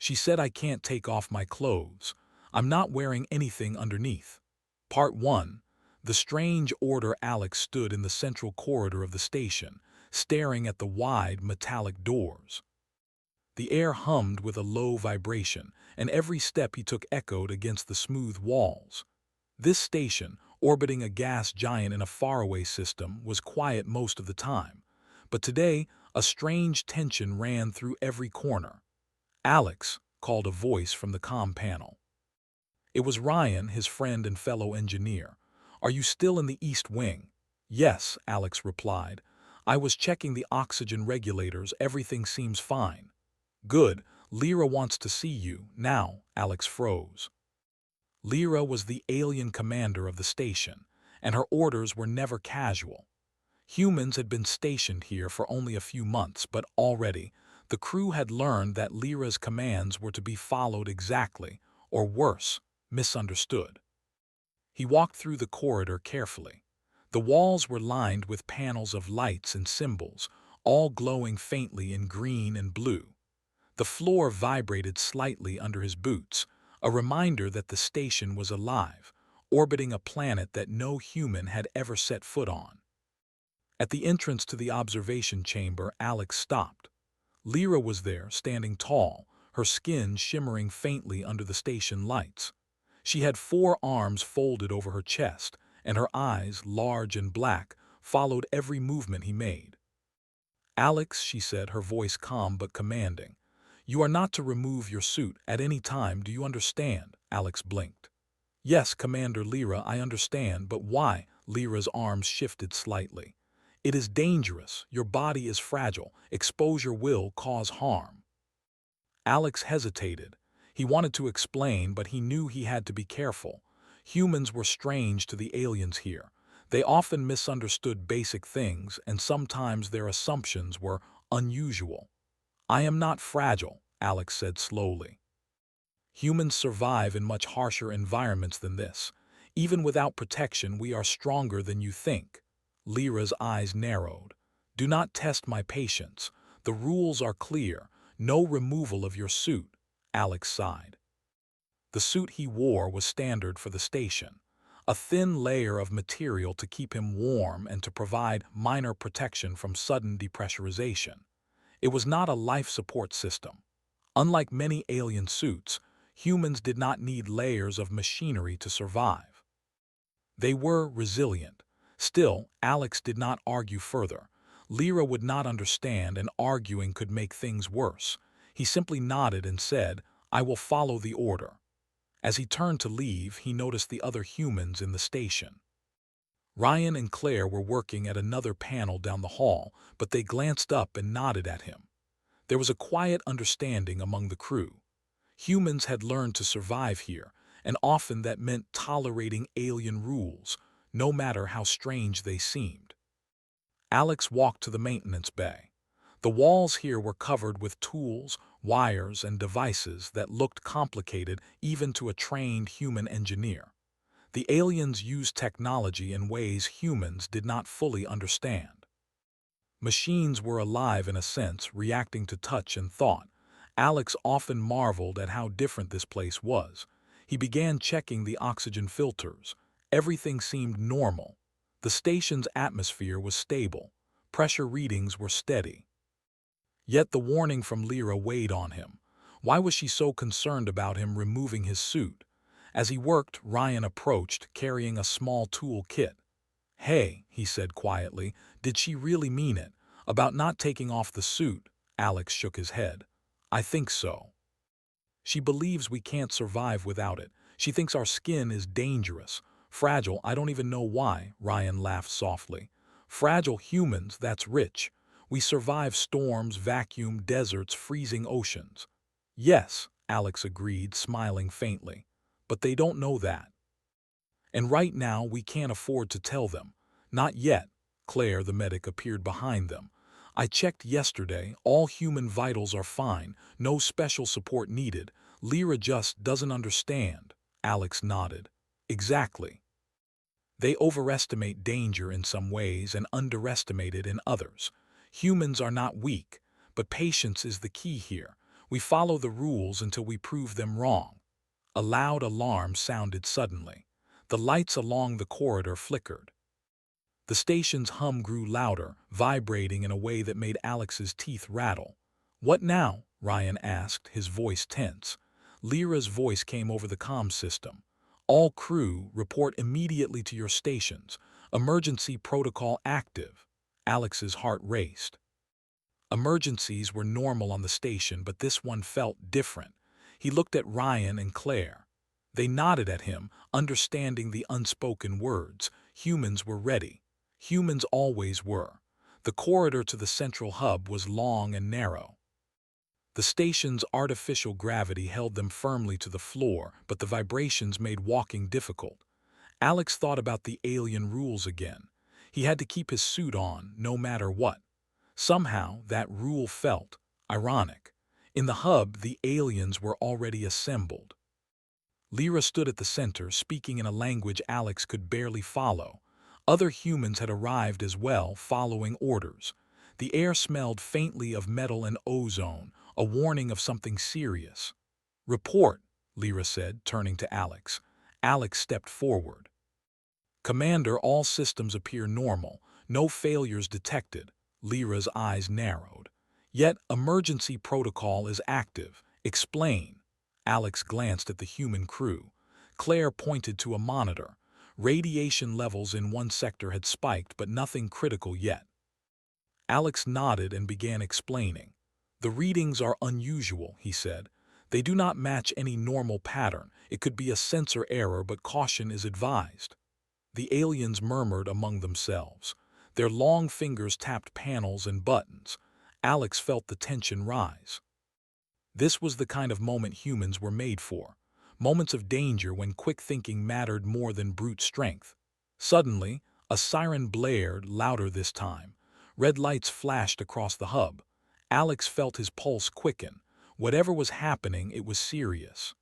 She said I can't take off my clothes. I'm not wearing anything underneath. Part 1. The strange order. Alex stood in the central corridor of the station, staring at the wide, metallic doors. The air hummed with a low vibration, and every step he took echoed against the smooth walls. This station, orbiting a gas giant in a faraway system, was quiet most of the time. But today, a strange tension ran through every corner. "Alex," called a voice from the comm panel. It was Ryan, his friend and fellow engineer. "Are you still in the East Wing?" "Yes," Alex replied. "I was checking the oxygen regulators. Everything seems fine." "Good. Lyra wants to see you, now." Alex froze. Lyra was the alien commander of the station, and her orders were never casual. Humans had been stationed here for only a few months, but already, the crew had learned that Lyra's commands were to be followed exactly, or worse, misunderstood. He walked through the corridor carefully. The walls were lined with panels of lights and symbols, all glowing faintly in green and blue. The floor vibrated slightly under his boots, a reminder that the station was alive, orbiting a planet that no human had ever set foot on. At the entrance to the observation chamber, Alex stopped. Lyra was there, standing tall, her skin shimmering faintly under the station lights. She had 4 arms folded over her chest, and her eyes, large and black, followed every movement he made. "Alex," she said, her voice calm but commanding, "you are not to remove your suit at any time, do you understand?" Alex blinked. "Yes, Commander Lyra, I understand, but why?" Lyra's arms shifted slightly. "It is dangerous. Your body is fragile. Exposure will cause harm." Alex hesitated. He wanted to explain, but he knew he had to be careful. Humans were strange to the aliens here. They often misunderstood basic things, and sometimes their assumptions were unusual. "I am not fragile," Alex said slowly. "Humans survive in much harsher environments than this. Even without protection, we are stronger than you think." Lyra's eyes narrowed. "Do not test my patience. The rules are clear. No removal of your suit." Alex sighed. The suit he wore was standard for the station, a thin layer of material to keep him warm and to provide minor protection from sudden depressurization. It was not a life support system. Unlike many alien suits, humans did not need layers of machinery to survive. They were resilient. Still, Alex did not argue further. Lyra would not understand, and arguing could make things worse. He simply nodded and said, "I will follow the order." As he turned to leave, he noticed the other humans in the station. Ryan and Claire were working at another panel down the hall, but they glanced up and nodded at him. There was a quiet understanding among the crew. Humans had learned to survive here, and often that meant tolerating alien rules, no matter how strange they seemed. Alex walked to the maintenance bay. The walls here were covered with tools, wires, and devices that looked complicated even to a trained human engineer. The aliens used technology in ways humans did not fully understand. Machines were alive in a sense, reacting to touch and thought. Alex often marveled at how different this place was. He began checking the oxygen filters. Everything seemed normal. The station's atmosphere was stable. Pressure readings were steady. Yet the warning from Lyra weighed on him. Why was she so concerned about him removing his suit? As he worked, Ryan approached, carrying a small tool kit. "Hey," he said quietly, "did she really mean it? About not taking off the suit?" Alex shook his head. "I think so. She believes we can't survive without it. She thinks our skin is dangerous. Fragile, I don't even know why," Ryan laughed softly. "Fragile humans, that's rich. We survive storms, vacuum, deserts, freezing oceans." "Yes," Alex agreed, smiling faintly. "But they don't know that. And right now, we can't afford to tell them." "Not yet." Claire, the medic, appeared behind them. "I checked yesterday. All human vitals are fine. No special support needed. Lyra just doesn't understand." Alex nodded. "Exactly. They overestimate danger in some ways and underestimate it in others. Humans are not weak, but patience is the key here. We follow the rules until we prove them wrong. A loud alarm sounded suddenly. The lights along the corridor flickered. The station's hum grew louder, vibrating in a way that made Alex's teeth rattle. "What now?" Ryan asked, his voice tense. Lyra's voice came over the comm system. "All crew, report immediately to your stations. Emergency protocol active." Alex's heart raced. Emergencies were normal on the station, but this one felt different. He looked at Ryan and Claire. They nodded at him, understanding the unspoken words. Humans were ready. Humans always were. The corridor to the central hub was long and narrow. The station's artificial gravity held them firmly to the floor, but the vibrations made walking difficult. Alex thought about the alien rules again. He had to keep his suit on, no matter what. Somehow, that rule felt ironic. In the hub, the aliens were already assembled. Lyra stood at the center, speaking in a language Alex could barely follow. Other humans had arrived as well, following orders. The air smelled faintly of metal and ozone, a warning of something serious. "Report," Lyra said, turning to Alex. Alex stepped forward. "Commander, all systems appear normal. No failures detected." Lyra's eyes narrowed. "Yet, emergency protocol is active. Explain." Alex glanced at the human crew. Claire pointed to a monitor. Radiation levels in one sector had spiked, but nothing critical yet. Alex nodded and began explaining. "The readings are unusual," he said. "They do not match any normal pattern. It could be a sensor error, but caution is advised." The aliens murmured among themselves. Their long fingers tapped panels and buttons. Alex felt the tension rise. This was the kind of moment humans were made for. Moments of danger when quick thinking mattered more than brute strength. Suddenly, a siren blared, louder this time. Red lights flashed across the hub. Alex felt his pulse quicken. Whatever was happening, it was serious.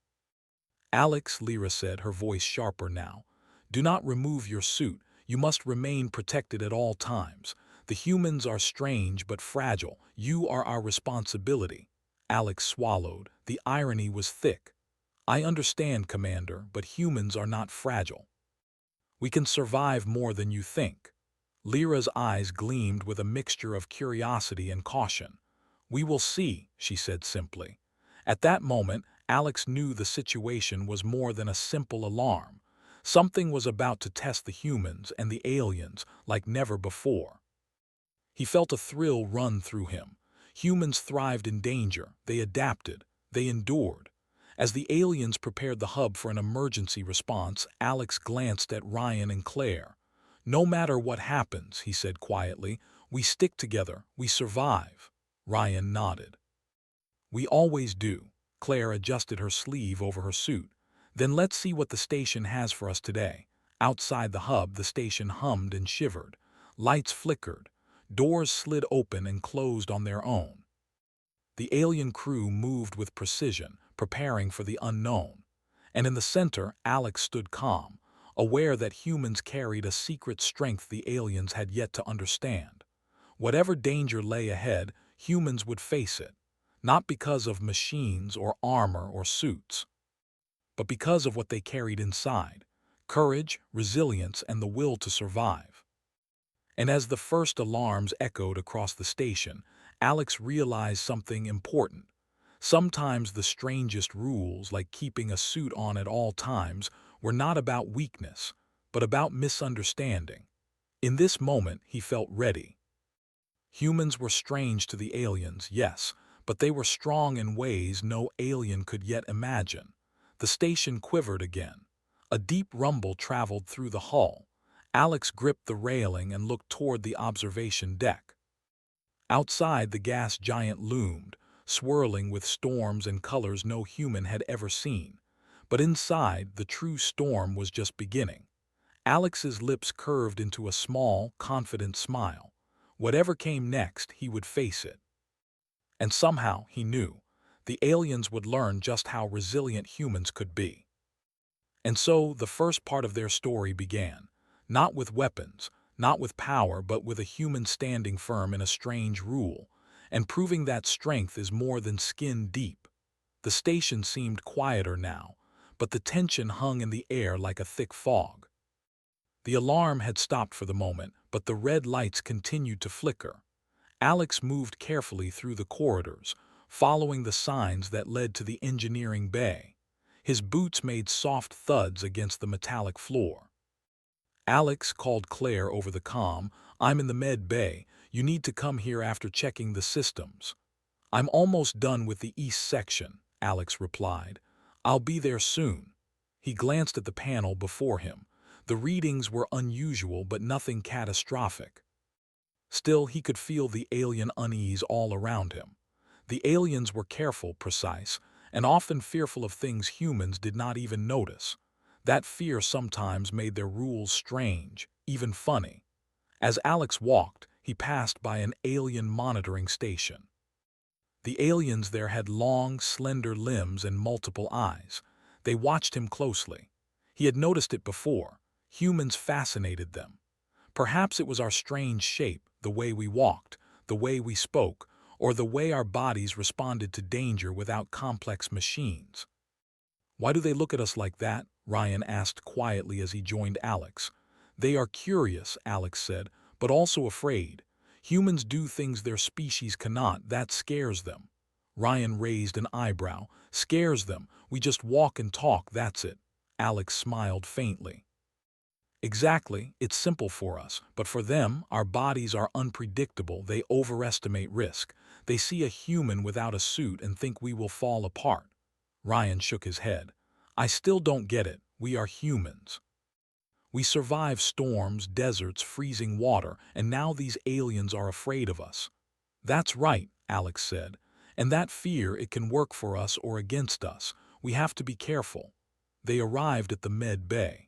"Alex," Lyra said, her voice sharper now, "do not remove your suit. You must remain protected at all times. The humans are strange but fragile. You are our responsibility." Alex swallowed. The irony was thick. "I understand, Commander, but humans are not fragile. We can survive more than you think." Lyra's eyes gleamed with a mixture of curiosity and caution. "We will see," she said simply. At that moment, Alex knew the situation was more than a simple alarm. Something was about to test the humans and the aliens like never before. He felt a thrill run through him. Humans thrived in danger, they adapted, they endured. As the aliens prepared the hub for an emergency response, Alex glanced at Ryan and Claire. "No matter what happens," he said quietly, "we stick together, we survive." Ryan nodded. "We always do." Claire adjusted her sleeve over her suit. "Then let's see what the station has for us today." Outside the hub, the station hummed and shivered. Lights flickered. Doors slid open and closed on their own. The alien crew moved with precision, preparing for the unknown. And in the center, Alex stood calm, aware that humans carried a secret strength the aliens had yet to understand. Whatever danger lay ahead, humans would face it, not because of machines or armor or suits, but because of what they carried inside: courage, resilience, and the will to survive. And as the first alarms echoed across the station, Alex realized something important. Sometimes the strangest rules, like keeping a suit on at all times, were not about weakness, but about misunderstanding. In this moment, he felt ready. Humans were strange to the aliens, yes, but they were strong in ways no alien could yet imagine. The station quivered again. A deep rumble traveled through the hull. Alex gripped the railing and looked toward the observation deck. Outside, the gas giant loomed, swirling with storms and colors no human had ever seen. But inside, the true storm was just beginning. Alex's lips curved into a small, confident smile. Whatever came next, he would face it. And somehow, he knew, the aliens would learn just how resilient humans could be. And so, the first part of their story began. Not with weapons, not with power, but with a human standing firm in a strange rule. and proving that strength is more than skin deep. The station seemed quieter now, but the tension hung in the air like a thick fog. The alarm had stopped for the moment, but the red lights continued to flicker. Alex moved carefully through the corridors, following the signs that led to the engineering bay. His boots made soft thuds against the metallic floor. Alex called Claire over the comm. "I'm in the med bay. You need to come here after checking the systems." "I'm almost done with the east section," Alex replied. "I'll be there soon." He glanced at the panel before him. The readings were unusual but nothing catastrophic. Still, he could feel the alien unease all around him. The aliens were careful, precise, and often fearful of things humans did not even notice. That fear sometimes made their rules strange, even funny. As Alex walked, he passed by an alien monitoring station. The aliens there had long, slender limbs and multiple eyes. They watched him closely. He had noticed it before. Humans fascinated them. Perhaps it was our strange shape, the way we walked, the way we spoke, or the way our bodies responded to danger without complex machines. "Why do they look at us like that?" Ryan asked quietly as he joined Alex. "They are curious," Alex said, "but also afraid. Humans do things their species cannot. That scares them." Ryan raised an eyebrow. "Scares them? We just walk and talk, that's it." Alex smiled faintly. "Exactly, it's simple for us, but for them, our bodies are unpredictable. They overestimate risk. They see a human without a suit and think we will fall apart." Ryan shook his head. "I still don't get it. We are humans. We survive storms, deserts, freezing water, and now these aliens are afraid of us." "That's right," Alex said. "And that fear, it can work for us or against us. We have to be careful." They arrived at the med bay.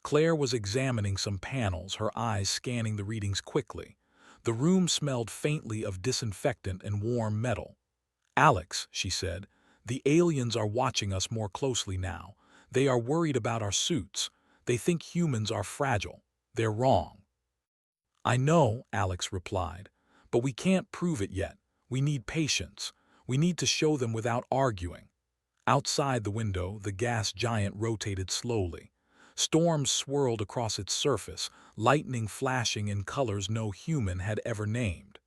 Claire was examining some panels, her eyes scanning the readings quickly. The room smelled faintly of disinfectant and warm metal. "Alex," she said, "the aliens are watching us more closely now. They are worried about our suits. They think humans are fragile. They're wrong." "I know," Alex replied, "but we can't prove it yet. We need patience. We need to show them without arguing." Outside the window, the gas giant rotated slowly. Storms swirled across its surface, lightning flashing in colors no human had ever named.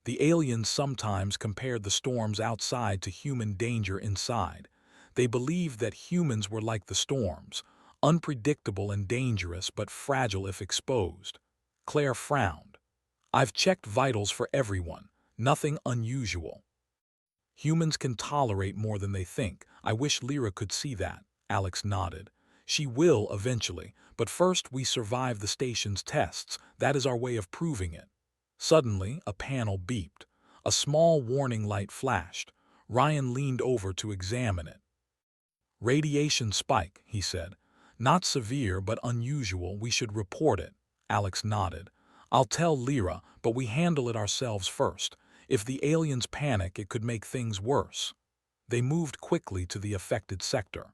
The aliens sometimes compared the storms outside to human danger inside. They believed that humans were like the storms, unpredictable and dangerous but fragile if exposed. Claire frowned. "I've checked vitals for everyone. Nothing unusual." "Humans can tolerate more than they think. I wish Lyra could see that." Alex nodded. "She will eventually, but first we survive the station's tests. That is our way of proving it." Suddenly, a panel beeped. A small warning light flashed. Ryan leaned over to examine it. "Radiation spike," he said. "Not severe, but unusual. We should report it." Alex nodded. "I'll tell Lyra, but we handle it ourselves first. If the aliens panic, it could make things worse." They moved quickly to the affected sector.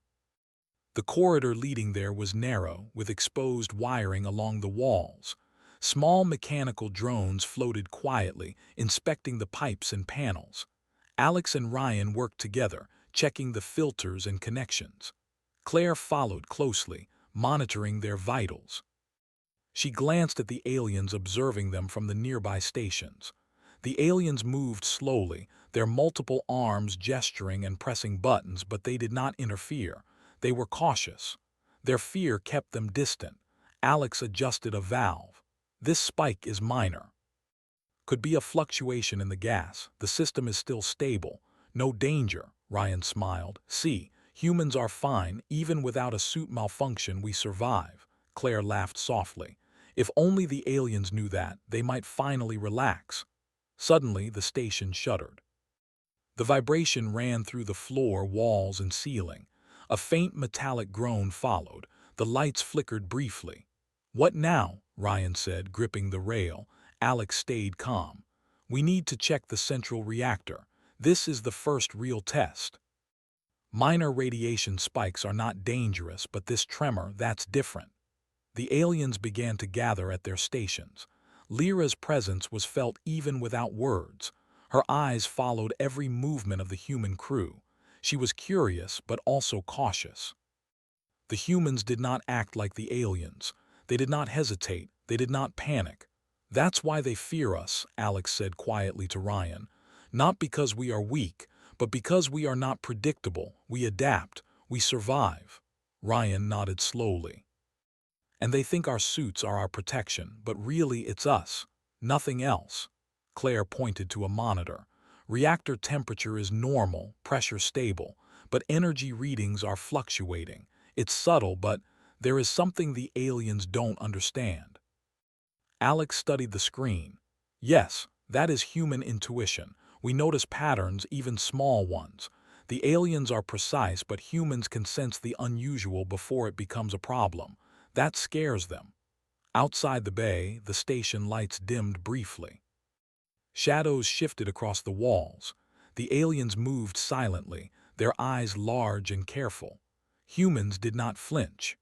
The corridor leading there was narrow, with exposed wiring along the walls. Small mechanical drones floated quietly, inspecting the pipes and panels. Alex and Ryan worked together, checking the filters and connections. Claire followed closely, monitoring their vitals. She glanced at the aliens, observing them from the nearby stations. The aliens moved slowly, their multiple arms gesturing and pressing buttons, but they did not interfere. They were cautious. Their fear kept them distant. Alex adjusted a valve. "This spike is minor. Could be a fluctuation in the gas. The system is still stable. No danger," Ryan smiled. "See, humans are fine. Even without a suit malfunction, we survive." Claire laughed softly. "If only the aliens knew that, they might finally relax." Suddenly, the station shuddered. The vibration ran through the floor, walls, and ceiling. A faint metallic groan followed. The lights flickered briefly. "What now?" Ryan said, gripping the rail. Alex stayed calm. "We need to check the central reactor. This is the first real test." "Minor radiation spikes are not dangerous, but this tremor, that's different." The aliens began to gather at their stations. Lyra's presence was felt even without words. Her eyes followed every movement of the human crew. She was curious, but also cautious. The humans did not act like the aliens. They did not hesitate. They did not panic. "That's why they fear us," Alex said quietly to Ryan. "Not because we are weak, but because we are not predictable. We adapt. We survive." Ryan nodded slowly. "And they think our suits are our protection, but really it's us. Nothing else." Claire pointed to a monitor. "Reactor temperature is normal, pressure stable, but energy readings are fluctuating. It's subtle, but there is something the aliens don't understand." Alex studied the screen. "Yes, that is human intuition. We notice patterns, even small ones. The aliens are precise, but humans can sense the unusual before it becomes a problem. That scares them." Outside the bay, the station lights dimmed briefly. Shadows shifted across the walls. The aliens moved silently, their eyes large and careful. Humans did not flinch.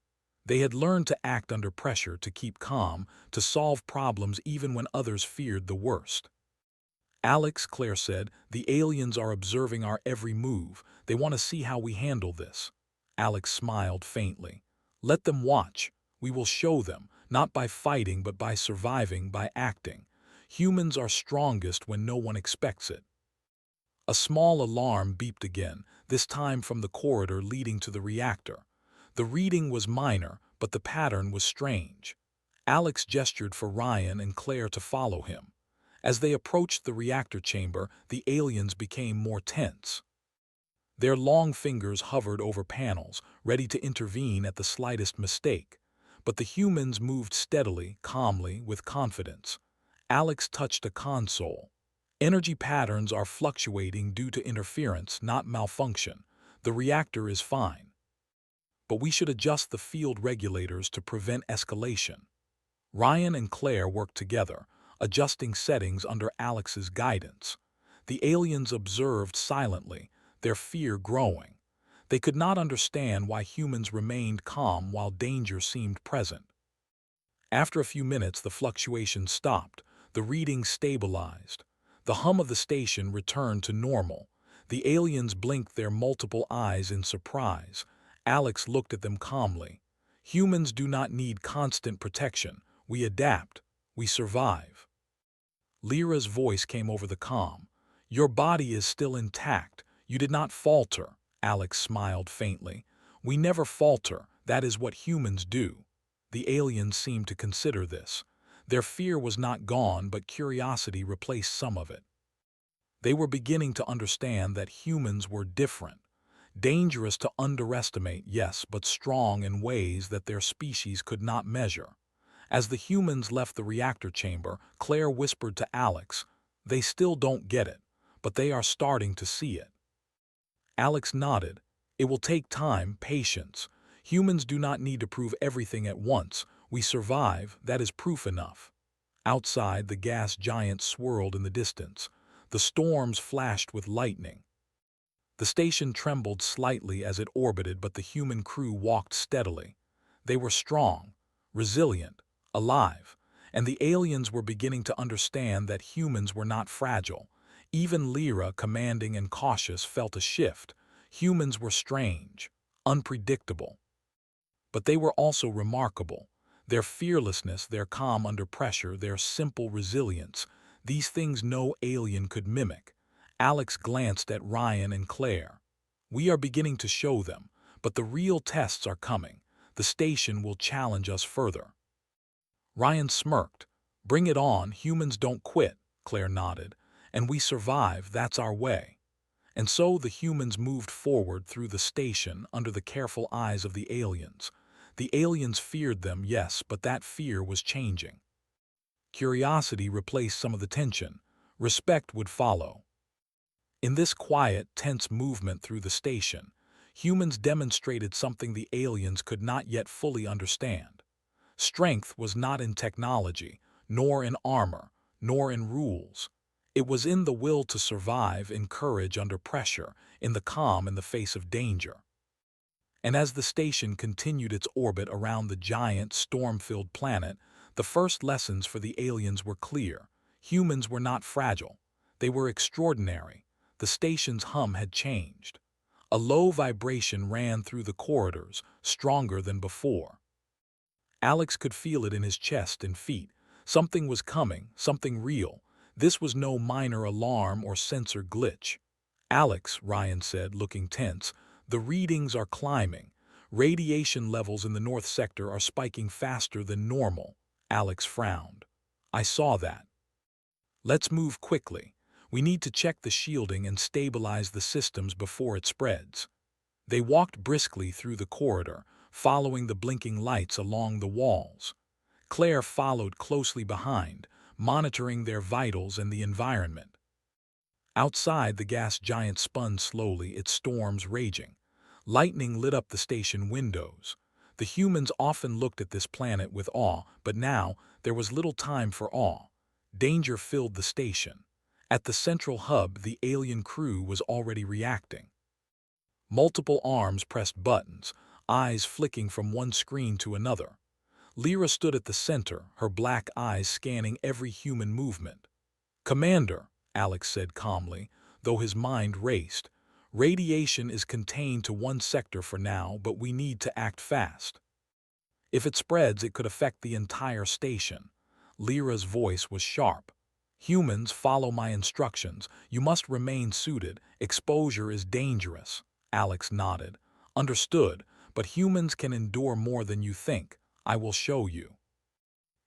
They had learned to act under pressure, to keep calm, to solve problems even when others feared the worst. "Alex," Claire said, "the aliens are observing our every move. They want to see how we handle this." Alex smiled faintly. "Let them watch. We will show them, not by fighting but by surviving, by acting. Humans are strongest when no one expects it." A small alarm beeped again, this time from the corridor leading to the reactor. The reading was minor, but the pattern was strange. Alex gestured for Ryan and Claire to follow him. As they approached the reactor chamber, the aliens became more tense. Their long fingers hovered over panels, ready to intervene at the slightest mistake. But the humans moved steadily, calmly, with confidence. Alex touched a console. "Energy patterns are fluctuating due to interference, not malfunction. The reactor is fine. But we should adjust the field regulators to prevent escalation." Ryan and Claire worked together, adjusting settings under Alex's guidance. The aliens observed silently, their fear growing. They could not understand why humans remained calm while danger seemed present. After a few minutes, the fluctuations stopped. The readings stabilized. The hum of the station returned to normal. The aliens blinked their multiple eyes in surprise. Alex looked at them calmly. "Humans do not need constant protection. We adapt. We survive." Lyra's voice came over the comm. "Your body is still intact. You did not falter." Alex smiled faintly. "We never falter. That is what humans do." The aliens seemed to consider this. Their fear was not gone, but curiosity replaced some of it. They were beginning to understand that humans were different. Dangerous to underestimate, yes, but strong in ways that their species could not measure. As the humans left the reactor chamber, Claire whispered to Alex, "They still don't get it, but they are starting to see it." Alex nodded. "It will take time, patience. Humans do not need to prove everything at once. We survive, that is proof enough." Outside, the gas giant swirled in the distance. The storms flashed with lightning. The station trembled slightly as it orbited, but the human crew walked steadily. They were strong, resilient, alive, and the aliens were beginning to understand that humans were not fragile. Even Lyra, commanding and cautious, felt a shift. Humans were strange, unpredictable. But they were also remarkable. Their fearlessness, their calm under pressure, their simple resilience, these things no alien could mimic. Alex glanced at Ryan and Claire. "We are beginning to show them, but the real tests are coming. The station will challenge us further." Ryan smirked. "Bring it on, humans don't quit," Claire nodded. "And we survive, that's our way." And so the humans moved forward through the station under the careful eyes of the aliens. The aliens feared them, yes, but that fear was changing. Curiosity replaced some of the tension. Respect would follow. In this quiet, tense movement through the station, humans demonstrated something the aliens could not yet fully understand. Strength was not in technology, nor in armor, nor in rules. It was in the will to survive, in courage under pressure, in the calm in the face of danger. And as the station continued its orbit around the giant, storm-filled planet, The first lessons for the aliens were clear. Humans were not fragile. They were extraordinary. The station's hum had changed. A low vibration ran through the corridors, stronger than before. Alex could feel it in his chest and feet. Something was coming, something real. This was no minor alarm or sensor glitch. "Alex," Ryan said, looking tense, "the readings are climbing. Radiation levels in the north sector are spiking faster than normal." Alex frowned. "I saw that. Let's move quickly. We need to check the shielding and stabilize the systems before it spreads." They walked briskly through the corridor, following the blinking lights along the walls. Claire followed closely behind, monitoring their vitals and the environment. Outside, the gas giant spun slowly, its storms raging. Lightning lit up the station windows. The humans often looked at this planet with awe, but now there was little time for awe. Danger filled the station. At the central hub, the alien crew was already reacting. Multiple arms pressed buttons, eyes flicking from one screen to another. Lyra stood at the center, her black eyes scanning every human movement. "Commander," Alex said calmly, though his mind raced, "radiation is contained to one sector for now, but we need to act fast. If it spreads, it could affect the entire station." Lyra's voice was sharp. "Humans, follow my instructions. You must remain suited. Exposure is dangerous." Alex nodded. "Understood, but humans can endure more than you think. I will show you."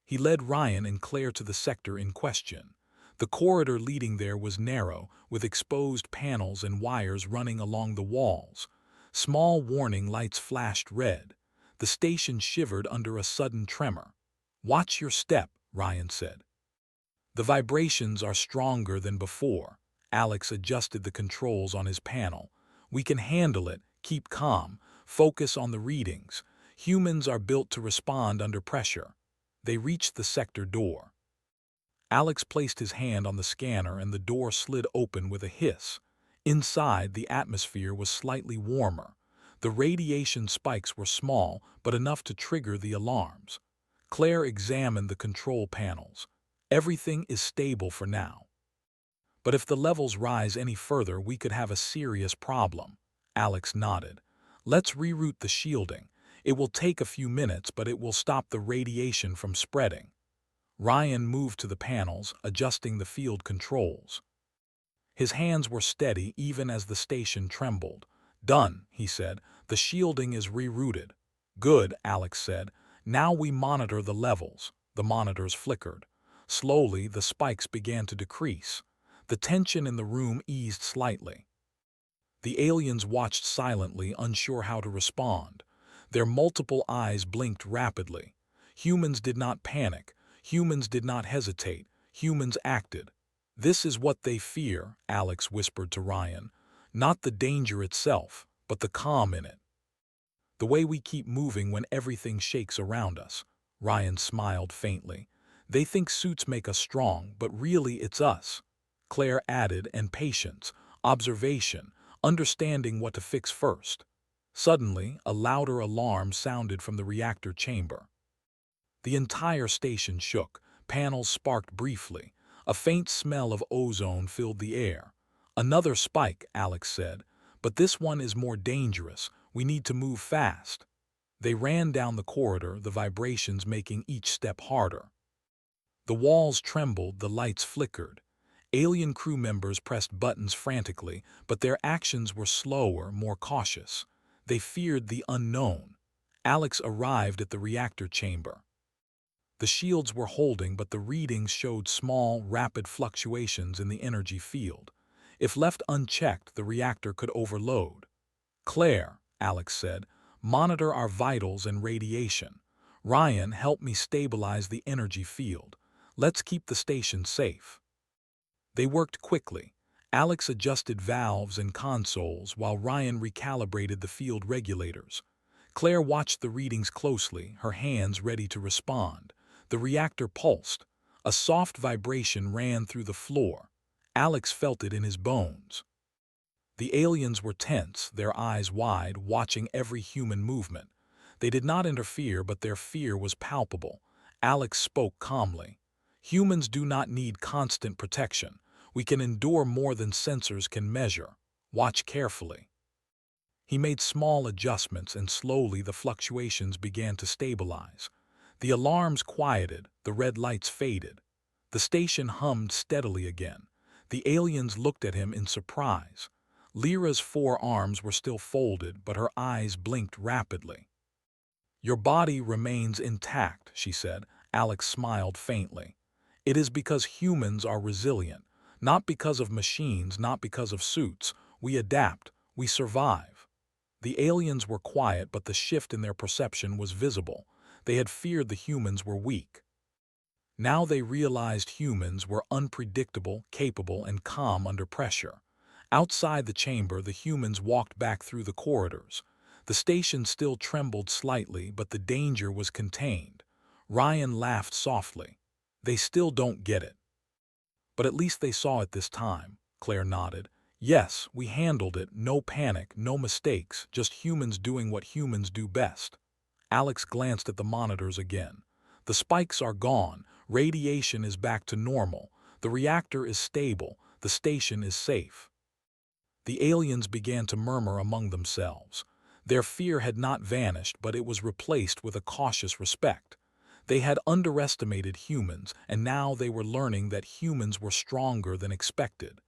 He led Ryan and Claire to the sector in question. The corridor leading there was narrow, with exposed panels and wires running along the walls. Small warning lights flashed red. The station shivered under a sudden tremor. "Watch your step," Ryan said. "The vibrations are stronger than before." Alex adjusted the controls on his panel. "We can handle it. Keep calm. Focus on the readings. Humans are built to respond under pressure." They reached the sector door. Alex placed his hand on the scanner and the door slid open with a hiss. Inside, the atmosphere was slightly warmer. The radiation spikes were small, but enough to trigger the alarms. Claire examined the control panels. "Everything is stable for now. But if the levels rise any further, we could have a serious problem." Alex nodded. "Let's reroute the shielding. It will take a few minutes, but it will stop the radiation from spreading." Ryan moved to the panels, adjusting the field controls. His hands were steady even as the station trembled. "Done," he said. "The shielding is rerouted." "Good," Alex said. "Now we monitor the levels." The monitors flickered. Slowly, the spikes began to decrease. The tension in the room eased slightly. The aliens watched silently, unsure how to respond. Their multiple eyes blinked rapidly. Humans did not panic. Humans did not hesitate. Humans acted. "This is what they fear," Alex whispered to Ryan. "Not the danger itself, but the calm in it. The way we keep moving when everything shakes around us." Ryan smiled faintly. "They think suits make us strong, but really it's us." Claire added, "And patience, observation, understanding what to fix first." Suddenly, a louder alarm sounded from the reactor chamber. The entire station shook. Panels sparked briefly. A faint smell of ozone filled the air. "Another spike," Alex said. "But this one is more dangerous. We need to move fast." They ran down the corridor, the vibrations making each step harder. The walls trembled, the lights flickered. Alien crew members pressed buttons frantically, but their actions were slower, more cautious. They feared the unknown. Alex arrived at the reactor chamber. The shields were holding, but the readings showed small, rapid fluctuations in the energy field. If left unchecked, the reactor could overload. "Claire," Alex said, "monitor our vitals and radiation. Ryan, help me stabilize the energy field. Let's keep the station safe." They worked quickly. Alex adjusted valves and consoles while Ryan recalibrated the field regulators. Claire watched the readings closely, her hands ready to respond. The reactor pulsed. A soft vibration ran through the floor. Alex felt it in his bones. The aliens were tense, their eyes wide, watching every human movement. They did not interfere, but their fear was palpable. Alex spoke calmly. Humans do not need constant protection. We can endure more than sensors can measure. Watch carefully. He made small adjustments and slowly the fluctuations began to stabilize. The alarms quieted, the red lights faded. The station hummed steadily again. The aliens looked at him in surprise. Lyra's forearms were still folded, but her eyes blinked rapidly. "Your body remains intact," she said. Alex smiled faintly. "It is because humans are resilient, not because of machines, not because of suits. We adapt, we survive." The aliens were quiet, but the shift in their perception was visible. They had feared the humans were weak. Now they realized humans were unpredictable, capable, and calm under pressure. Outside the chamber, the humans walked back through the corridors. The station still trembled slightly, but the danger was contained. Ryan laughed softly. "They still don't get it." "But at least they saw it this time," Claire nodded. "Yes, we handled it, no panic, no mistakes, just humans doing what humans do best." Alex glanced at the monitors again. "The spikes are gone, radiation is back to normal, the reactor is stable, the station is safe." The aliens began to murmur among themselves. Their fear had not vanished, but it was replaced with a cautious respect. They had underestimated humans, and now they were learning that humans were stronger than expected.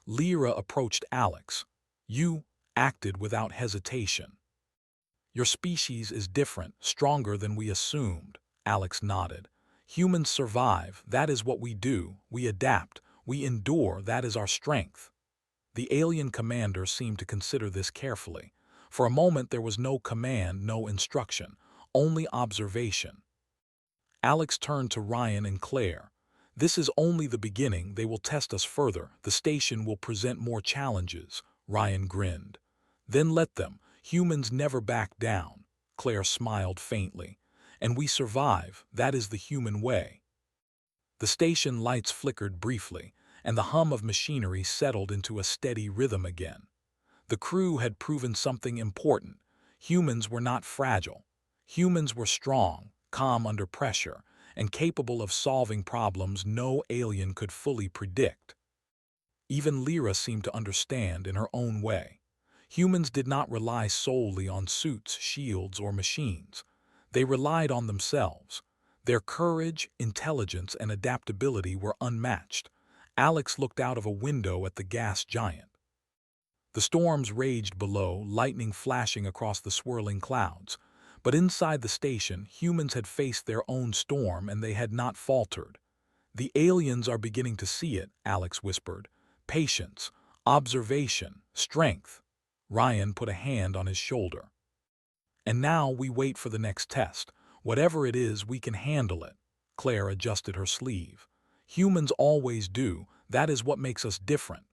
Lyra approached Alex. "You acted without hesitation." "Your species is different, stronger than we assumed," Alex nodded. "Humans survive, that is what we do. We adapt, we endure, that is our strength." The alien commander seemed to consider this carefully. For a moment there was no command, no instruction, only observation. Alex turned to Ryan and Claire. "This is only the beginning, they will test us further, the station will present more challenges." Ryan grinned. "Then let them, humans never back down." Claire smiled faintly. "And we survive, that is the human way." The station lights flickered briefly, and the hum of machinery settled into a steady rhythm again. The crew had proven something important. Humans were not fragile. Humans were strong, calm under pressure, and capable of solving problems no alien could fully predict. Even Lyra seemed to understand in her own way. Humans did not rely solely on suits, shields, or machines. They relied on themselves. Their courage, intelligence, and adaptability were unmatched. Alex looked out of a window at the gas giant. The storms raged below, lightning flashing across the swirling clouds. But inside the station, humans had faced their own storm and they had not faltered. "The aliens are beginning to see it," Alex whispered. "Patience, observation, strength." Ryan put a hand on his shoulder. "And now we wait for the next test. Whatever it is, we can handle it." Claire adjusted her sleeve. "Humans always do. That is what makes us different."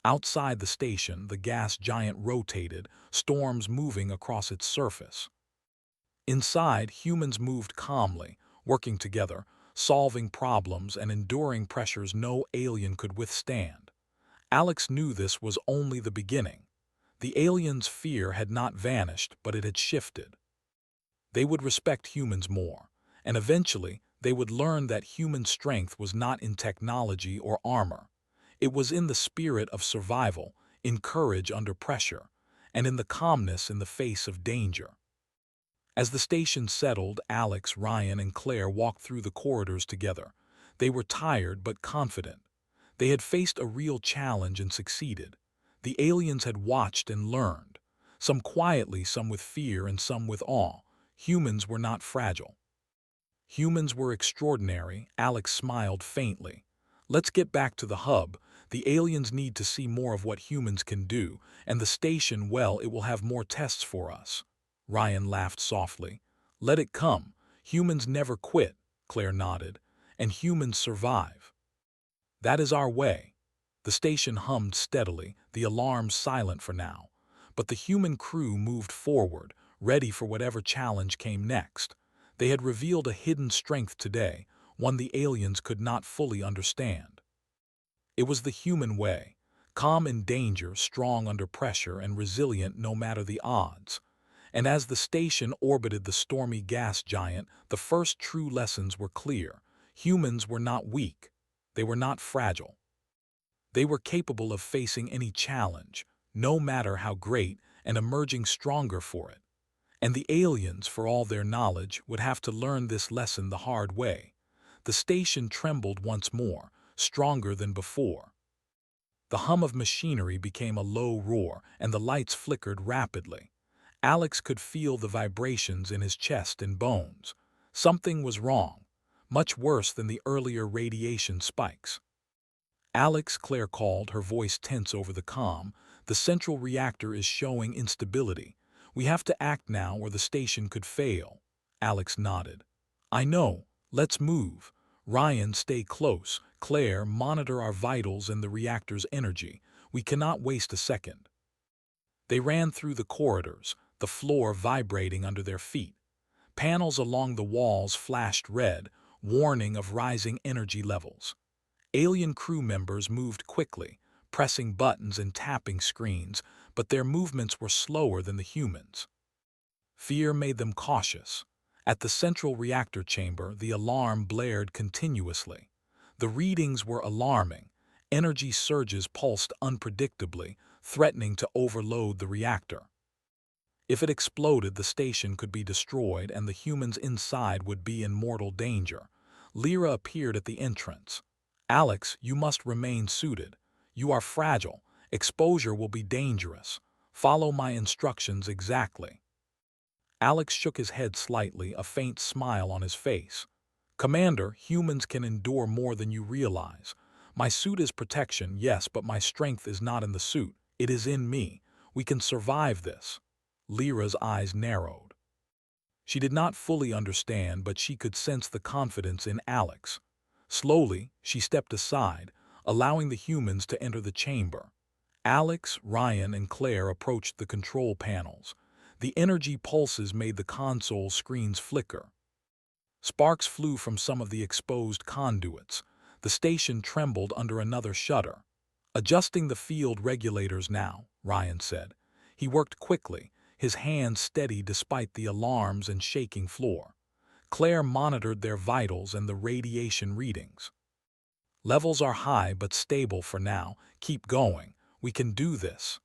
Outside the station, the gas giant rotated, storms moving across its surface. Inside, humans moved calmly, working together, solving problems and enduring pressures no alien could withstand. Alex knew this was only the beginning. The aliens' fear had not vanished, but it had shifted. They would respect humans more, and eventually they would learn that human strength was not in technology or armor. It was in the spirit of survival, in courage under pressure, and in the calmness in the face of danger. As the station settled, Alex, Ryan, and Claire walked through the corridors together. They were tired but confident. They had faced a real challenge and succeeded. The aliens had watched and learned, some quietly, some with fear, and some with awe. Humans were not fragile. Humans were extraordinary. Alex smiled faintly. "Let's get back to the hub. The aliens need to see more of what humans can do, and the station, well, it will have more tests for us." Ryan laughed softly. "Let it come. Humans never quit," Claire nodded, "and humans survive. That is our way." The station hummed steadily, the alarms silent for now. But the human crew moved forward, ready for whatever challenge came next. They had revealed a hidden strength today, one the aliens could not fully understand. It was the human way, calm in danger, strong under pressure, and resilient no matter the odds. And as the station orbited the stormy gas giant, the first true lessons were clear. Humans were not weak. They were not fragile. They were capable of facing any challenge, no matter how great, and emerging stronger for it. And the aliens, for all their knowledge, would have to learn this lesson the hard way. The station trembled once more, stronger than before. The hum of machinery became a low roar, and the lights flickered rapidly. Alex could feel the vibrations in his chest and bones. Something was wrong, much worse than the earlier radiation spikes. Alex, Claire called, her voice tense over the comm. The central reactor is showing instability. We have to act now or the station could fail. Alex nodded. I know. Let's move. Ryan, stay close. Claire, monitor our vitals and the reactor's energy. We cannot waste a second. They ran through the corridors, the floor vibrating under their feet. Panels along the walls flashed red, warning of rising energy levels. Alien crew members moved quickly, pressing buttons and tapping screens, but their movements were slower than the humans. Fear made them cautious. At the central reactor chamber, the alarm blared continuously. The readings were alarming. Energy surges pulsed unpredictably, threatening to overload the reactor. If it exploded, the station could be destroyed and the humans inside would be in mortal danger. Lyra appeared at the entrance. Alex, you must remain suited. You are fragile. Exposure will be dangerous. Follow my instructions exactly. Alex shook his head slightly, a faint smile on his face. Commander, humans can endure more than you realize. My suit is protection, yes, but my strength is not in the suit. It is in me. We can survive this. Lyra's eyes narrowed. She did not fully understand, but she could sense the confidence in Alex. Slowly, she stepped aside, allowing the humans to enter the chamber. Alex, Ryan, and Claire approached the control panels. The energy pulses made the console screens flicker. Sparks flew from some of the exposed conduits. The station trembled under another shudder. Adjusting the field regulators now, Ryan said. He worked quickly, his hands steady despite the alarms and shaking floor. Claire monitored their vitals and the radiation readings. Levels are high but stable for now. Keep going. We can do this.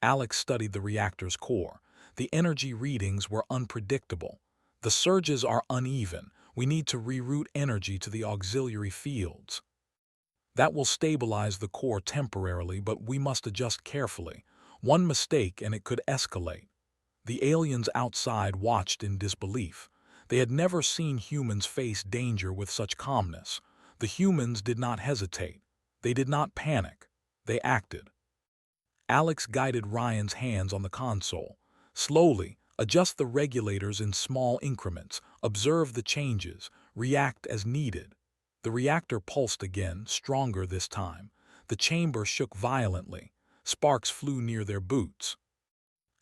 Alex studied the reactor's core. The energy readings were unpredictable. The surges are uneven. We need to reroute energy to the auxiliary fields. That will stabilize the core temporarily, but we must adjust carefully. One mistake and it could escalate. The aliens outside watched in disbelief. They had never seen humans face danger with such calmness. The humans did not hesitate. They did not panic. They acted. Alex guided Ryan's hands on the console. Slowly, adjust the regulators in small increments, observe the changes, react as needed. The reactor pulsed again, stronger this time. The chamber shook violently. Sparks flew near their boots.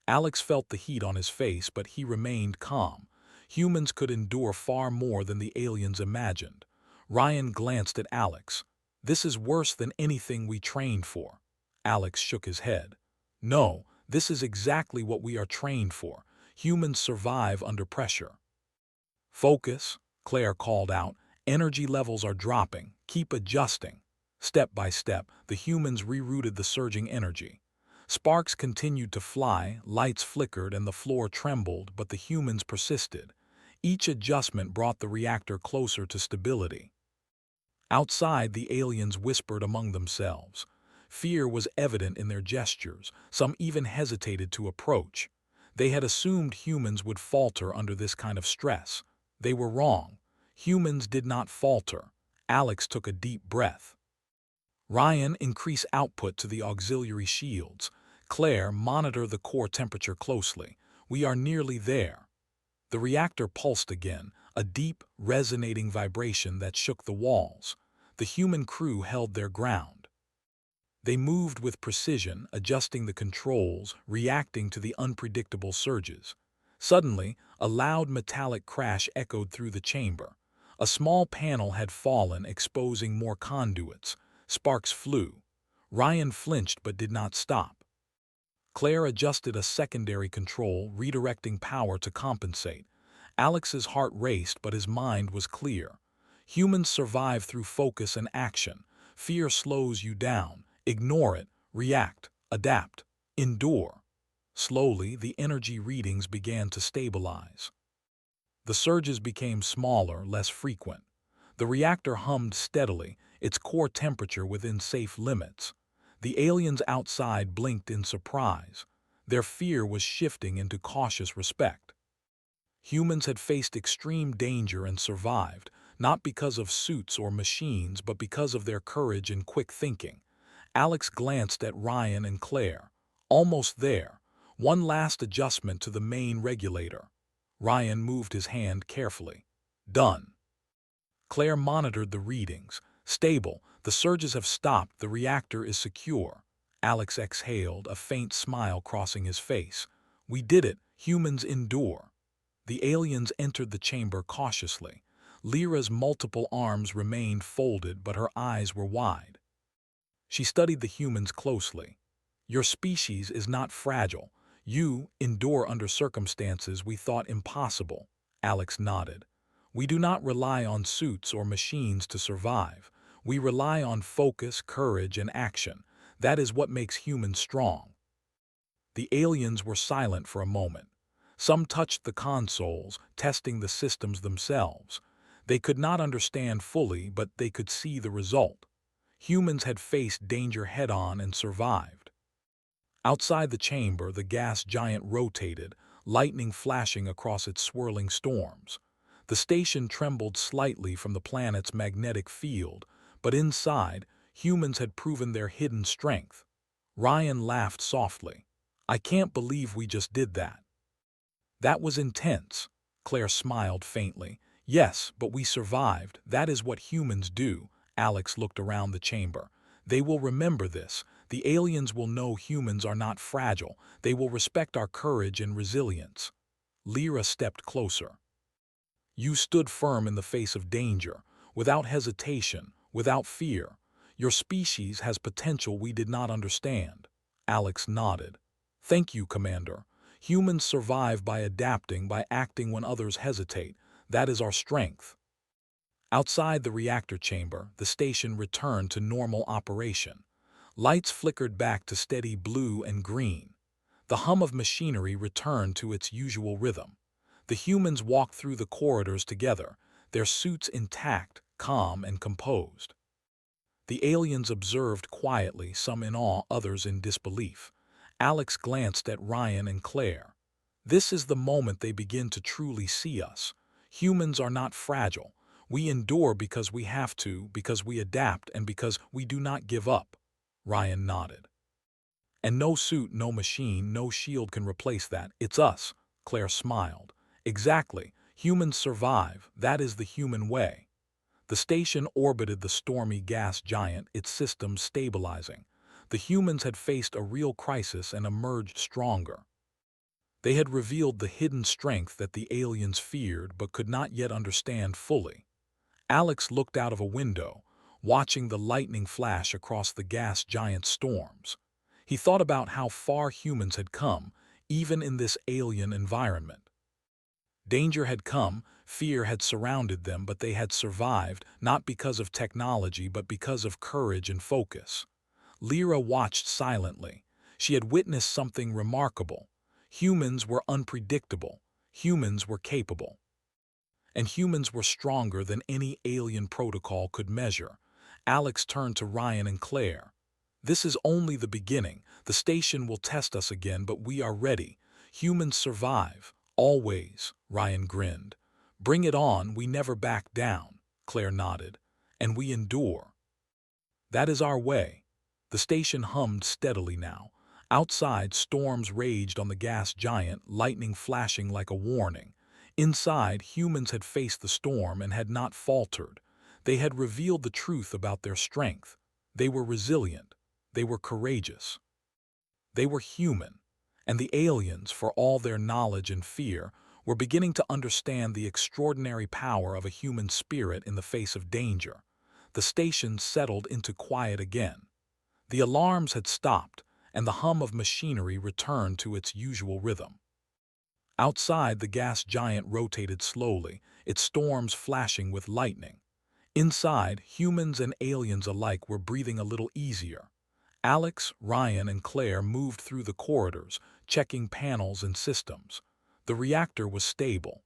Alex felt the heat on his face, but he remained calm. Humans could endure far more than the aliens imagined. Ryan glanced at Alex. This is worse than anything we trained for. Alex shook his head. No, this is exactly what we are trained for. Humans survive under pressure. Focus, Claire called out. Energy levels are dropping. Keep adjusting. Step by step, the humans rerouted the surging energy. Sparks continued to fly, lights flickered, and the floor trembled, but the humans persisted. Each adjustment brought the reactor closer to stability. Outside, the aliens whispered among themselves. Fear was evident in their gestures. Some even hesitated to approach. They had assumed humans would falter under this kind of stress. They were wrong. Humans did not falter. Alex took a deep breath. Ryan, increase output to the auxiliary shields. Claire, monitor the core temperature closely. We are nearly there. The reactor pulsed again, a deep, resonating vibration that shook the walls. The human crew held their ground. They moved with precision, adjusting the controls, reacting to the unpredictable surges. Suddenly, a loud metallic crash echoed through the chamber. A small panel had fallen, exposing more conduits. Sparks flew. Ryan flinched but did not stop. Claire adjusted a secondary control, redirecting power to compensate. Alex's heart raced, but his mind was clear. Humans survive through focus and action. Fear slows you down. Ignore it. React. Adapt. Endure. Slowly, the energy readings began to stabilize. The surges became smaller, less frequent. The reactor hummed steadily, its core temperature within safe limits. The aliens outside blinked in surprise. Their fear was shifting into cautious respect. Humans had faced extreme danger and survived, not because of suits or machines, but because of their courage and quick thinking. Alex glanced at Ryan and Claire. Almost there. One last adjustment to the main regulator. Ryan moved his hand carefully. Done. Claire monitored the readings. Stable. The surges have stopped. The reactor is secure. Alex exhaled, a faint smile crossing his face. We did it. Humans endure. The aliens entered the chamber cautiously. Lyra's multiple arms remained folded, but her eyes were wide. She studied the humans closely. Your species is not fragile. You endure under circumstances we thought impossible. Alex nodded. We do not rely on suits or machines to survive. We rely on focus, courage, and action. That is what makes humans strong. The aliens were silent for a moment. Some touched the consoles, testing the systems themselves. They could not understand fully, but they could see the result. Humans had faced danger head-on and survived. Outside the chamber, the gas giant rotated, lightning flashing across its swirling storms. The station trembled slightly from the planet's magnetic field, but inside, humans had proven their hidden strength. Ryan laughed softly. I can't believe we just did that. That was intense. Claire smiled faintly. Yes, but we survived. That is what humans do. Alex looked around the chamber. They will remember this. The aliens will know humans are not fragile. They will respect our courage and resilience. Lyra stepped closer. You stood firm in the face of danger, without hesitation, without fear. Your species has potential we did not understand. Alex nodded. Thank you, Commander. Humans survive by adapting, by acting when others hesitate. That is our strength. Outside the reactor chamber, the station returned to normal operation. Lights flickered back to steady blue and green. The hum of machinery returned to its usual rhythm. The humans walked through the corridors together, their suits intact, calm and composed. The aliens observed quietly, some in awe, others in disbelief. Alex glanced at Ryan and Claire. This is the moment they begin to truly see us. Humans are not fragile. We endure because we have to, because we adapt, and because we do not give up. Ryan nodded. And no suit, no machine, no shield can replace that. It's us. Claire smiled. Exactly. Humans survive. That is the human way. The station orbited the stormy gas giant, its systems stabilizing. The humans had faced a real crisis and emerged stronger. They had revealed the hidden strength that the aliens feared but could not yet understand fully. Alex looked out of a window, watching the lightning flash across the gas giant's storms. He thought about how far humans had come, even in this alien environment. Danger had come, fear had surrounded them, but they had survived, not because of technology, but because of courage and focus. Lyra watched silently. She had witnessed something remarkable. Humans were unpredictable. Humans were capable. And humans were stronger than any alien protocol could measure. Alex turned to Ryan and Claire. This is only the beginning. The station will test us again, but we are ready. Humans survive. Always. Ryan grinned. Bring it on, we never back down. Claire nodded. And we endure. That is our way. The station hummed steadily now. Outside, storms raged on the gas giant, lightning flashing like a warning. Inside, humans had faced the storm and had not faltered. They had revealed the truth about their strength. They were resilient. They were courageous. They were human. And the aliens, for all their knowledge and fear, were beginning to understand the extraordinary power of a human spirit in the face of danger. The station settled into quiet again. The alarms had stopped. and the hum of machinery returned to its usual rhythm. Outside, the gas giant rotated slowly, its storms flashing with lightning. Inside, humans and aliens alike were breathing a little easier. Alex, Ryan, and Claire moved through the corridors, checking panels and systems. The reactor was stable.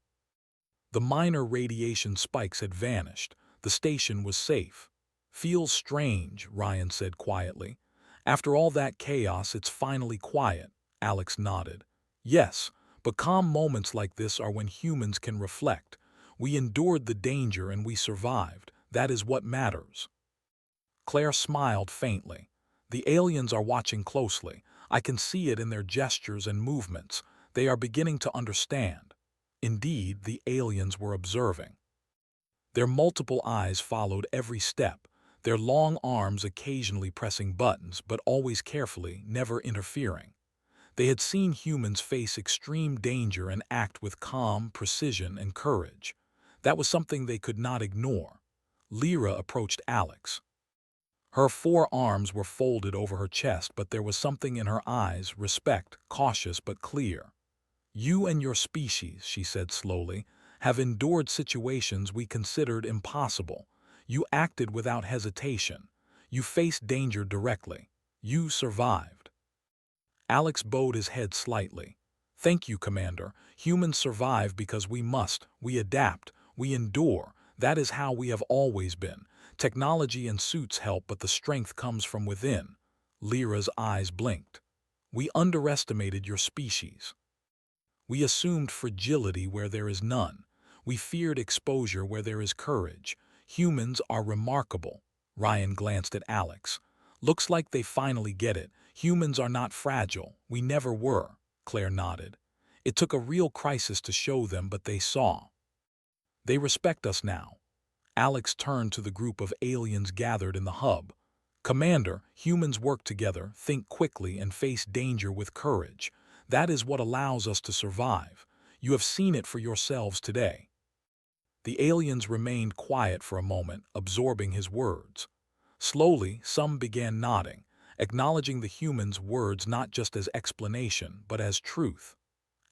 The minor radiation spikes had vanished. The station was safe. "Feels strange," Ryan said quietly. "After all that chaos, it's finally quiet." Alex nodded. "Yes, but calm moments like this are when humans can reflect. We endured the danger and we survived. That is what matters." Claire smiled faintly. "The aliens are watching closely. I can see it in their gestures and movements. They are beginning to understand." Indeed, the aliens were observing. Their multiple eyes followed every step, their long arms occasionally pressing buttons, but always carefully, never interfering. They had seen humans face extreme danger and act with calm, precision, and courage. That was something they could not ignore. Lyra approached Alex. Her forearms were folded over her chest, but there was something in her eyes, respect, cautious but clear. "You and your species," she said slowly, "have endured situations we considered impossible. You acted without hesitation. You faced danger directly. You survived." Alex bowed his head slightly. "Thank you, Commander. Humans survive because we must. We adapt. We endure. That is how we have always been. Technology and suits help, but the strength comes from within." Lyra's eyes blinked. "We underestimated your species. We assumed fragility where there is none. We feared exposure where there is courage. Humans are remarkable." Ryan glanced at Alex. "Looks like they finally get it. Humans are not fragile. We never were." Claire nodded. "It took a real crisis to show them, but they saw. They respect us now." Alex turned to the group of aliens gathered in the hub. "Commander, humans work together, think quickly, and face danger with courage. That is what allows us to survive. You have seen it for yourselves today." The aliens remained quiet for a moment, absorbing his words. Slowly, some began nodding, acknowledging the humans' words not just as explanation, but as truth.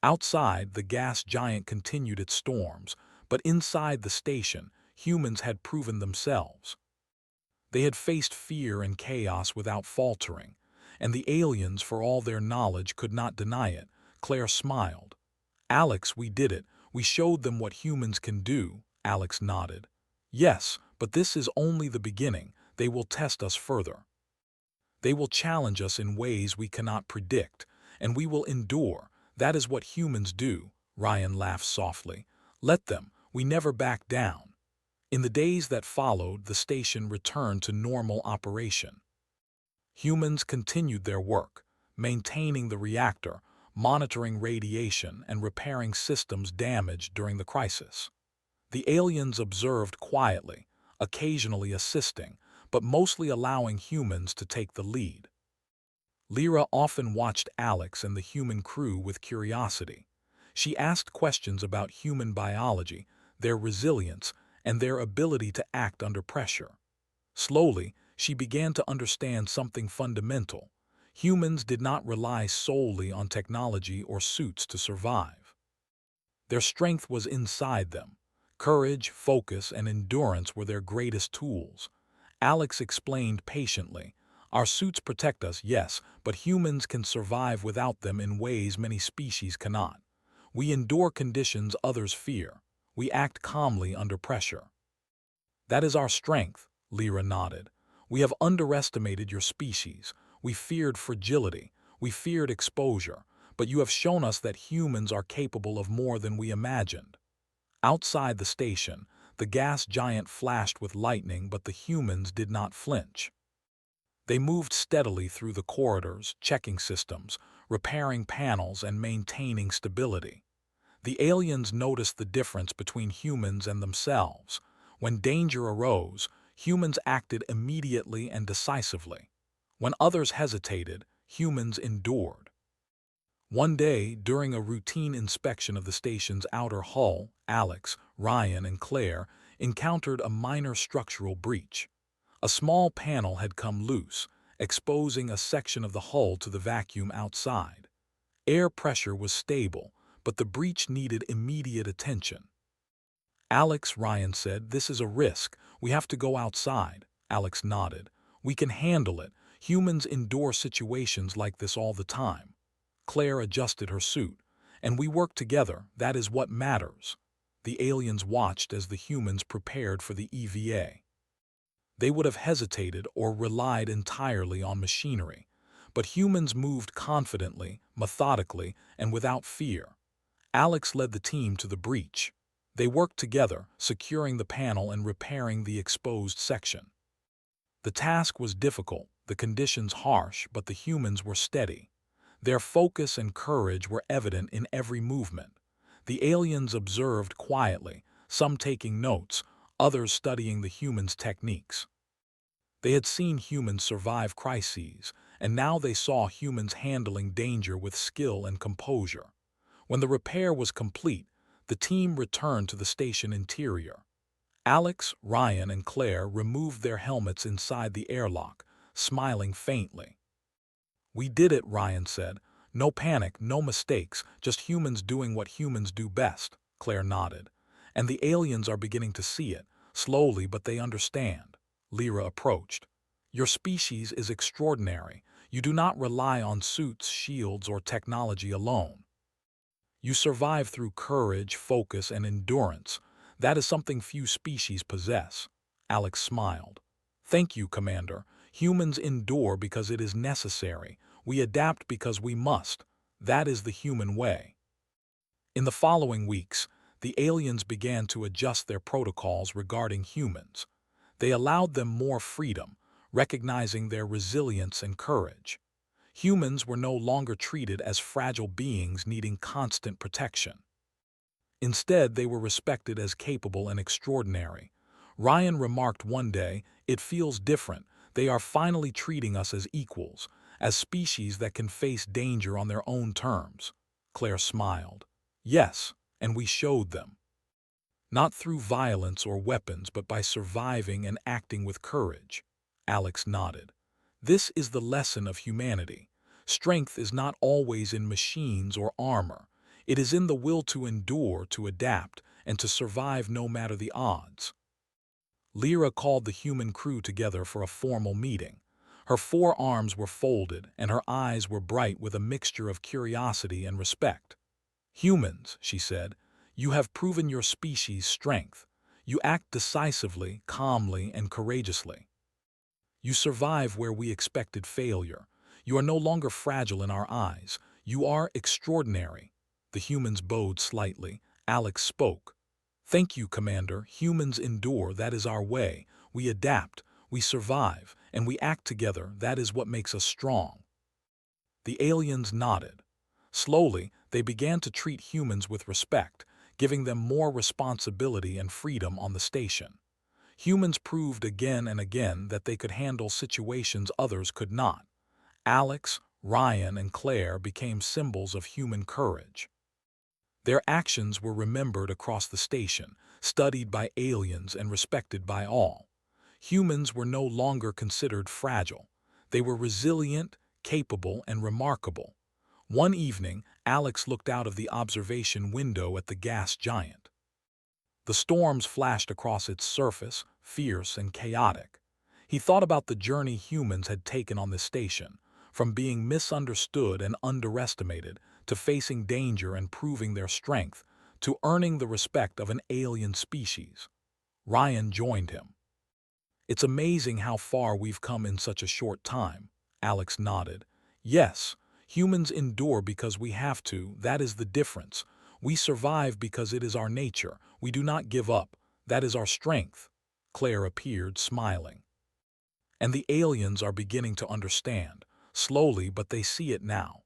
Outside, the gas giant continued its storms, but inside the station, humans had proven themselves. They had faced fear and chaos without faltering, and the aliens, for all their knowledge, could not deny it. Claire smiled. "Alex, we did it. We showed them what humans can do." Alex nodded. "Yes, but this is only the beginning. They will test us further. They will challenge us in ways we cannot predict, and we will endure. That is what humans do." Ryan laughed softly. "Let them. We never back down." In the days that followed, the station returned to normal operation. Humans continued their work, maintaining the reactor, monitoring radiation, and repairing systems damaged during the crisis. The aliens observed quietly, occasionally assisting, but mostly allowing humans to take the lead. Lyra often watched Alex and the human crew with curiosity. She asked questions about human biology, their resilience, and their ability to act under pressure. Slowly, she began to understand something fundamental. Humans did not rely solely on technology or suits to survive. Their strength was inside them. Courage, focus, and endurance were their greatest tools. Alex explained patiently, "Our suits protect us, yes, but humans can survive without them in ways many species cannot. We endure conditions others fear. We act calmly under pressure." "That is our strength," Lyra nodded. "We have underestimated your species. We feared fragility. We feared exposure. But you have shown us that humans are capable of more than we imagined." Outside the station, the gas giant flashed with lightning, but the humans did not flinch. They moved steadily through the corridors, checking systems, repairing panels, and maintaining stability. The aliens noticed the difference between humans and themselves. When danger arose, humans acted immediately and decisively. When others hesitated, humans endured. One day, during a routine inspection of the station's outer hull, Alex, Ryan, and Claire encountered a minor structural breach. A small panel had come loose, exposing a section of the hull to the vacuum outside. Air pressure was stable, but the breach needed immediate attention. "Alex," Ryan said, "this is a risk. We have to go outside." Alex nodded. "We can handle it. Humans endure situations like this all the time." Claire adjusted her suit. "And we work together. That is what matters." The aliens watched as the humans prepared for the EVA. They would have hesitated or relied entirely on machinery, but humans moved confidently, methodically, and without fear. Alex led the team to the breach. They worked together, securing the panel and repairing the exposed section. The task was difficult, the conditions harsh, but the humans were steady. Their focus and courage were evident in every movement. The aliens observed quietly, some taking notes, others studying the humans' techniques. They had seen humans survive crises, and now they saw humans handling danger with skill and composure. When the repair was complete, the team returned to the station interior. Alex, Ryan, and Claire removed their helmets inside the airlock, smiling faintly. "We did it," Ryan said. "No panic, no mistakes, just humans doing what humans do best." Claire nodded. "And the aliens are beginning to see it, slowly, but they understand." Lyra approached. "Your species is extraordinary. You do not rely on suits, shields, or technology alone. You survive through courage, focus, and endurance. That is something few species possess." Alex smiled. "Thank you, Commander. Humans endure because it is necessary. We adapt because we must. That is the human way." In the following weeks, the aliens began to adjust their protocols regarding humans. They allowed them more freedom, recognizing their resilience and courage. Humans were no longer treated as fragile beings needing constant protection. Instead, they were respected as capable and extraordinary. Ryan remarked one day, "It feels different. They are finally treating us as equals, as species that can face danger on their own terms." Claire smiled. "Yes, and we showed them. Not through violence or weapons, but by surviving and acting with courage." Alex nodded. "This is the lesson of humanity. Strength is not always in machines or armor. It is in the will to endure, to adapt, and to survive no matter the odds." Lyra called the human crew together for a formal meeting. Her forearms were folded, and her eyes were bright with a mixture of curiosity and respect. "Humans," she said, "you have proven your species' strength. You act decisively, calmly, and courageously. You survive where we expected failure. You are no longer fragile in our eyes. You are extraordinary." The humans bowed slightly. Alex spoke. "Thank you, Commander. Humans endure. That is our way. We adapt, we survive, and we act together. That is what makes us strong." The aliens nodded. Slowly, they began to treat humans with respect, giving them more responsibility and freedom on the station. Humans proved again and again that they could handle situations others could not. Alex, Ryan, and Claire became symbols of human courage. Their actions were remembered across the station, studied by aliens and respected by all. Humans were no longer considered fragile. They were resilient, capable, and remarkable. One evening, Alex looked out of the observation window at the gas giant. The storms flashed across its surface, fierce and chaotic. He thought about the journey humans had taken on this station, from being misunderstood and underestimated, to facing danger and proving their strength, to earning the respect of an alien species. Ryan joined him. "It's amazing how far we've come in such a short time." Alex nodded. "Yes, humans endure because we have to. That is the difference. We survive because it is our nature. We do not give up. That is our strength." Claire appeared, smiling. "And the aliens are beginning to understand. Slowly, but they see it now."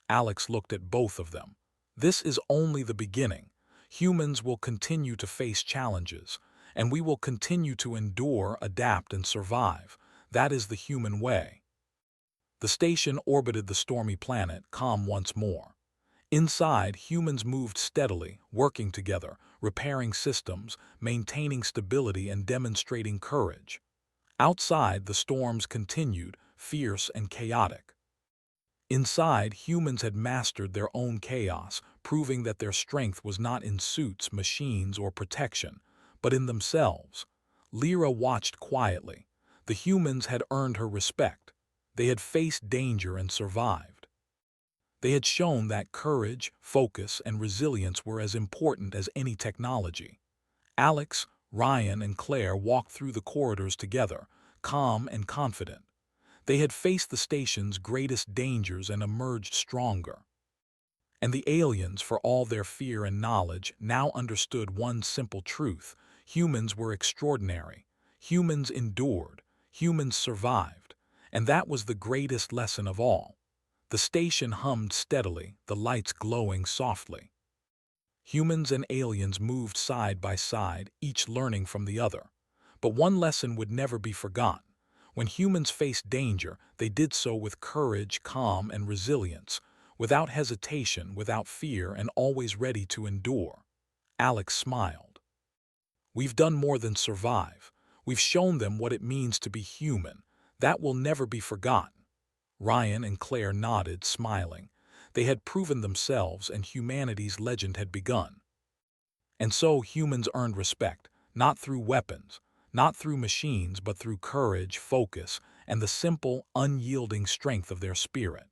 Alex looked at both of them. "This is only the beginning. Humans will continue to face challenges, and we will continue to endure, adapt, and survive. That is the human way." The station orbited the stormy planet, calm once more. Inside, humans moved steadily, working together, repairing systems, maintaining stability, and demonstrating courage. Outside, the storms continued, fierce and chaotic. Inside, humans had mastered their own chaos, proving that their strength was not in suits, machines, or protection, but in themselves. Lyra watched quietly. The humans had earned her respect. They had faced danger and survived. They had shown that courage, focus, and resilience were as important as any technology. Alex, Ryan, and Claire walked through the corridors together, calm and confident. They had faced the station's greatest dangers and emerged stronger. And the aliens, for all their fear and knowledge, now understood one simple truth: humans were extraordinary. Humans endured. Humans survived. And that was the greatest lesson of all. The station hummed steadily, the lights glowing softly. Humans and aliens moved side by side, each learning from the other. But one lesson would never be forgotten. When humans faced danger, they did so with courage, calm, and resilience, without hesitation, without fear, and always ready to endure. Alex smiled. We've done more than survive. We've shown them what it means to be human. That will never be forgotten. Ryan and Claire nodded, smiling. They had proven themselves, and humanity's legend had begun. And so humans earned respect, not through weapons, not through machines, but through courage, focus, and the simple, unyielding strength of their spirit.